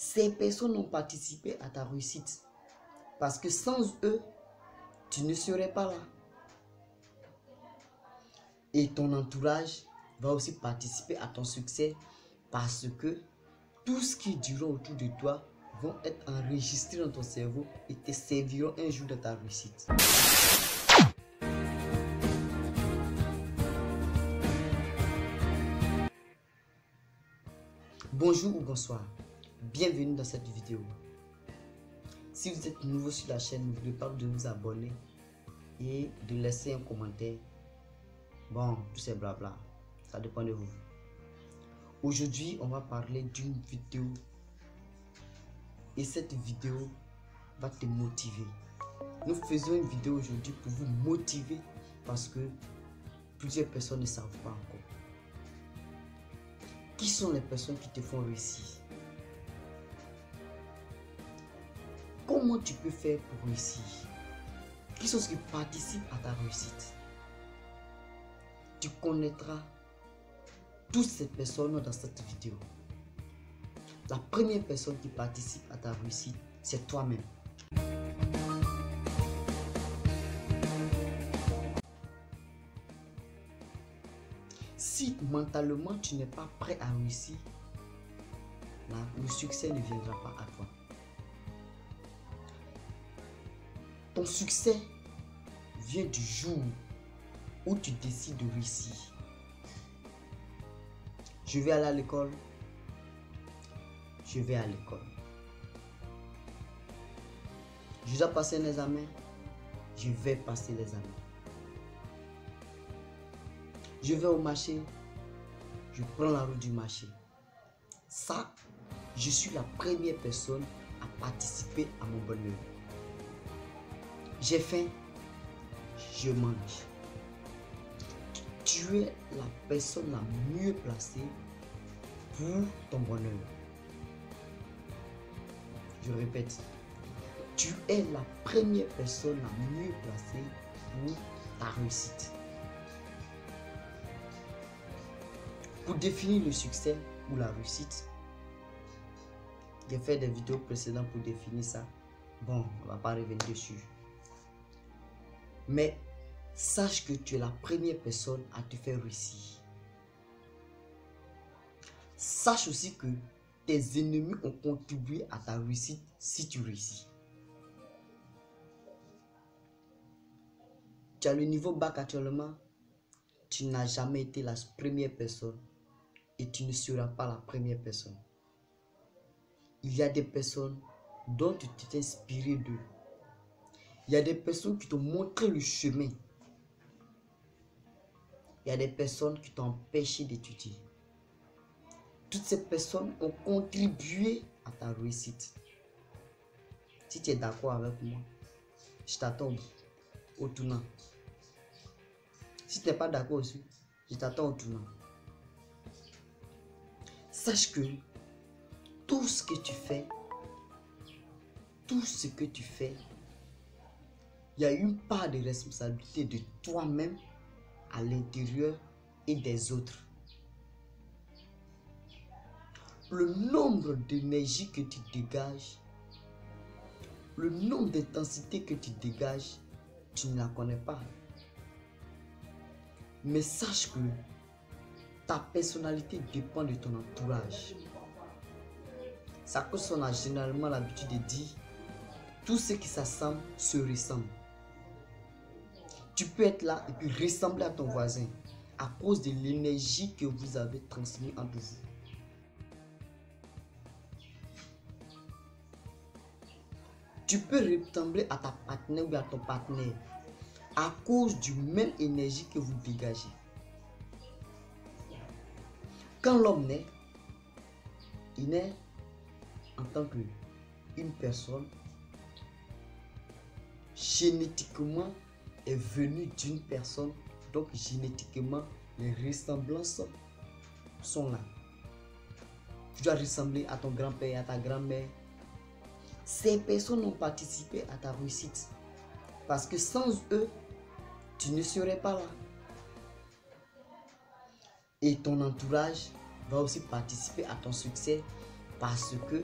Ces personnes ont participé à ta réussite. Parce que sans eux, tu ne serais pas là. Et ton entourage va aussi participer à ton succès parce que tout ce qui durera autour de toi vont être enregistrés dans ton cerveau et te serviront un jour de ta réussite. Bonjour ou bonsoir, bienvenue dans cette vidéo. Si vous êtes nouveau sur la chaîne, n'oubliez pas de vous abonner et de laisser un commentaire. Bon, tout c'est blabla, ça dépend de vous. Aujourd'hui, on va parler d'une vidéo et cette vidéo va te motiver. Nous faisons une vidéo aujourd'hui pour vous motiver parce que plusieurs personnes ne savent pas encore. Qui sont les personnes qui te font réussir? Comment tu peux faire pour réussir? Qui sont ceux qui participent à ta réussite? Tu connaîtras toutes ces personnes dans cette vidéo. La première personne qui participe à ta réussite, c'est toi-même. Si mentalement tu n'es pas prêt à réussir, le succès ne viendra pas à toi. Ton succès vient du jour où tu décides de réussir. Je vais aller à l'école. Je vais à l'école. Je dois passer un examen. Je vais passer l'examen. Je vais au marché. Je prends la route du marché. Ça, je suis la première personne à participer à mon bonheur. J'ai faim. Je mange. Tu es la personne la mieux placée pour ton bonheur. Je répète, tu es la première personne la mieux placée pour ta réussite. Pour définir le succès ou la réussite, j'ai fait des vidéos précédentes pour définir ça. Bon, on ne va pas revenir dessus. Mais sache que tu es la première personne à te faire réussir. Sache aussi que tes ennemis ont contribué à ta réussite si tu réussis. Tu as le niveau bac actuellement, tu n'as jamais été la première personne et tu ne seras pas la première personne. Il y a des personnes dont tu t'es inspiré d'eux. Il y a des personnes qui t'ont montré le chemin. Il y a des personnes qui t'ont empêché d'étudier. Toutes ces personnes ont contribué à ta réussite. Si tu es d'accord avec moi, je t'attends au tournant. Si tu n'es pas d'accord aussi, je t'attends au tournant. Sache que tout ce que tu fais, il y a une part de responsabilité de toi-même à l'intérieur et des autres. Le nombre d'énergie que tu dégages, le nombre d'intensité que tu dégages, tu ne la connais pas. Mais sache que ta personnalité dépend de ton entourage. Ça cause qu'on a généralement l'habitude de dire tout ce qui s'assemble se ressemble. Tu peux être là et puis ressembler à ton voisin à cause de l'énergie que vous avez transmise entre vous. Tu peux ressembler à ta partenaire ou à ton partenaire à cause du même énergie que vous dégagez. Quand l'homme naît, il naît en tant qu'une personne génétiquement est venue d'une personne, donc génétiquement les ressemblances sont là. Tu dois ressembler à ton grand-père, à ta grand-mère. Ces personnes ont participé à ta réussite parce que sans eux, tu ne serais pas là. Et ton entourage va aussi participer à ton succès parce que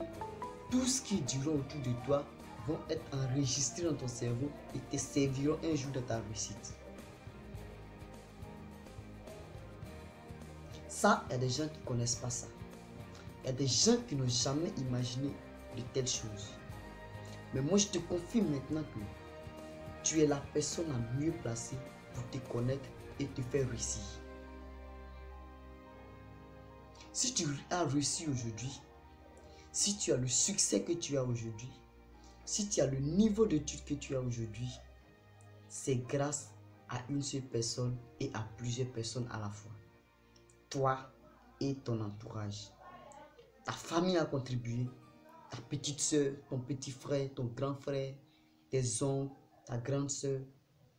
tout ce qui durera autour de toi vont être enregistrés dans ton cerveau et te serviront un jour de ta réussite. Ça, il y a des gens qui ne connaissent pas ça. Il y a des gens qui n'ont jamais imaginé de telles choses. Mais moi, je te confirme maintenant que tu es la personne la mieux placée pour te connaître et te faire réussir. Si tu as réussi aujourd'hui, si tu as le succès que tu as aujourd'hui, si tu as le niveau d'études que tu as aujourd'hui, c'est grâce à une seule personne et à plusieurs personnes à la fois. Toi et ton entourage. Ta famille a contribué, ta petite soeur, ton petit frère, ton grand frère, tes oncles, ta grande soeur,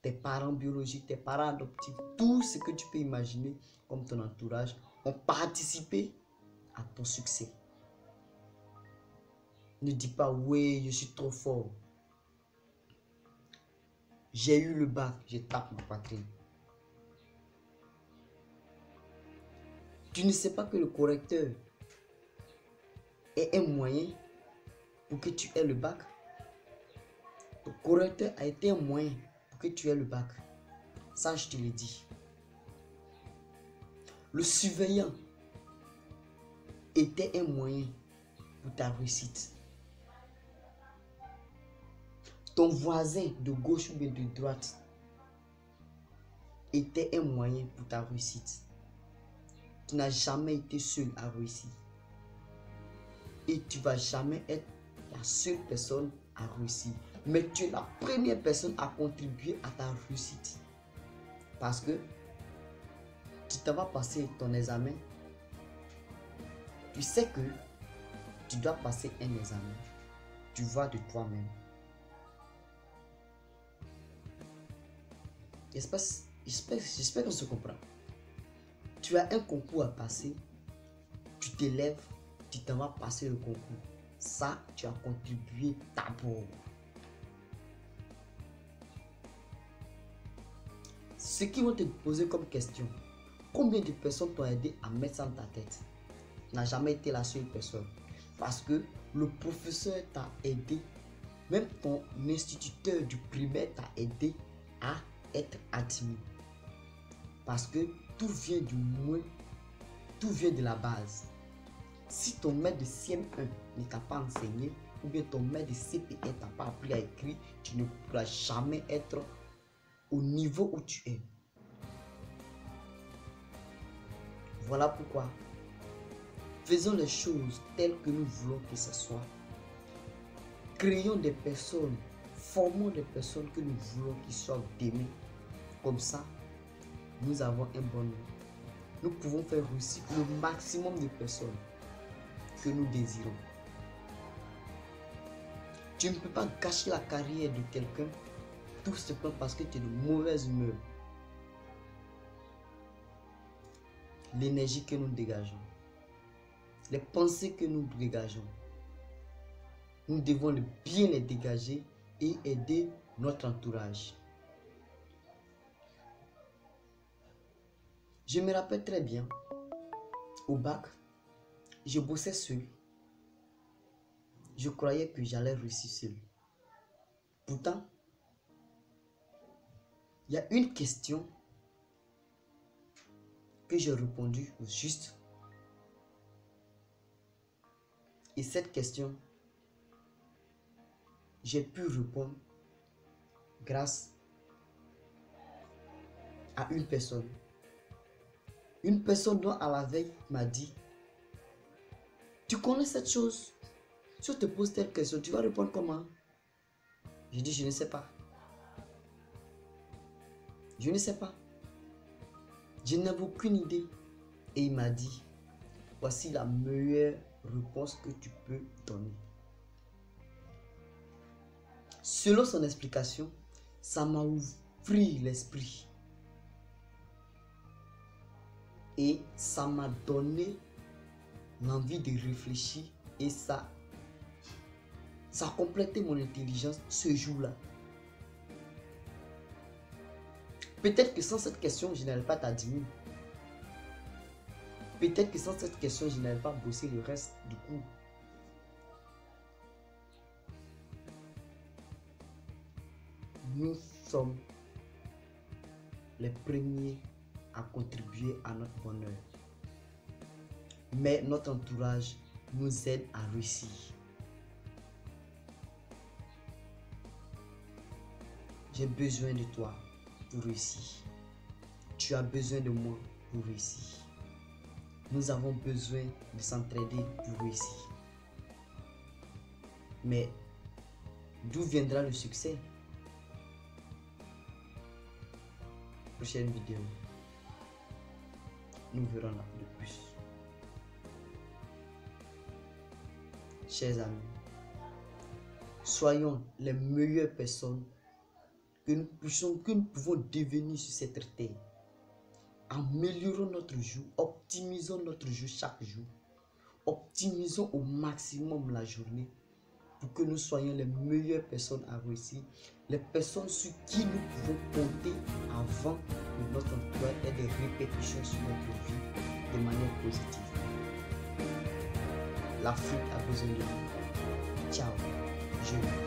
tes parents biologiques, tes parents adoptifs, tout ce que tu peux imaginer comme ton entourage ont participé à ton succès. Ne dis pas, oui, je suis trop fort. J'ai eu le bac, je tape ma poitrine. Tu ne sais pas que le correcteur est un moyen pour que tu aies le bac. Le correcteur a été un moyen pour que tu aies le bac. Ça, je te l'ai dit. Le surveillant était un moyen pour ta réussite. Ton voisin de gauche ou de droite était un moyen pour ta réussite. Tu n'as jamais été seul à réussir. Et tu ne vas jamais être la seule personne à réussir. Mais tu es la première personne à contribuer à ta réussite. Parce que tu t'en vas passer ton examen. Tu sais que tu dois passer un examen. Tu vois de toi-même. J'espère qu'on se comprend. Tu as un concours à passer. Tu t'élèves. Tu t'en vas passer le concours. Ça, tu as contribué d'abord. Ce qui vont te poser comme question, combien de personnes t'ont aidé à mettre ça dans ta tête? Tu n'as jamais été la seule personne. Parce que le professeur t'a aidé, même ton instituteur du primaire t'a aidé à être admis. Parce que tout vient du moins, tout vient de la base. Si ton maître de CM1 ne t'a pas enseigné, ou bien ton maître de CP1 t'a pas appris à écrire, tu ne pourras jamais être au niveau où tu es. Voilà pourquoi faisons les choses telles que nous voulons que ce soit. Créons des personnes, formons des personnes que nous voulons qu'ils soient aimés. Comme ça, nous avons un bon nom. Nous pouvons faire réussir le maximum de personnes que nous désirons. Tu ne peux pas gâcher la carrière de quelqu'un tout simplement parce que tu es de mauvaise humeur. L'énergie que nous dégageons, les pensées que nous dégageons, nous devons bien les dégager et aider notre entourage. Je me rappelle très bien, au bac, je bossais seul. Je croyais que j'allais réussir seul. Pourtant, il y a une question que j'ai répondu au juste. Et cette question, j'ai pu répondre grâce à une personne. Une personne dont à la veille m'a dit, tu connais cette chose? Si on te pose telle question, tu vas répondre comment? J'ai dit, je ne sais pas. Je ne sais pas. Je n'avais aucune idée. Et il m'a dit, voici la meilleure réponse que tu peux donner. Selon son explication, ça m'a ouvert l'esprit. Et ça m'a donné l'envie de réfléchir et ça a complété mon intelligence ce jour-là. Peut-être que sans cette question, je n'allais pas t'admirer. Peut-être que sans cette question, je n'allais pas bosser le reste du cours. nous sommes les premiers à contribuer à notre bonheur. Mais notre entourage nous aide à réussir. J'ai besoin de toi pour réussir. Tu as besoin de moi pour réussir. Nous avons besoin de s'entraider pour réussir. Mais d'où viendra le succès? Prochaine vidéo, nous verrons de plus. Chers amis, soyons les meilleures personnes que nous pouvons devenir sur cette terre. Améliorons notre jour, optimisons notre jour chaque jour. Optimisons au maximum la journée pour que nous soyons les meilleures personnes à réussir, les personnes sur qui nous pouvons compter avant que notre entourage ait des répercussions sur notre vie de manière positive. L'Afrique a besoin de nous. Ciao, je vous.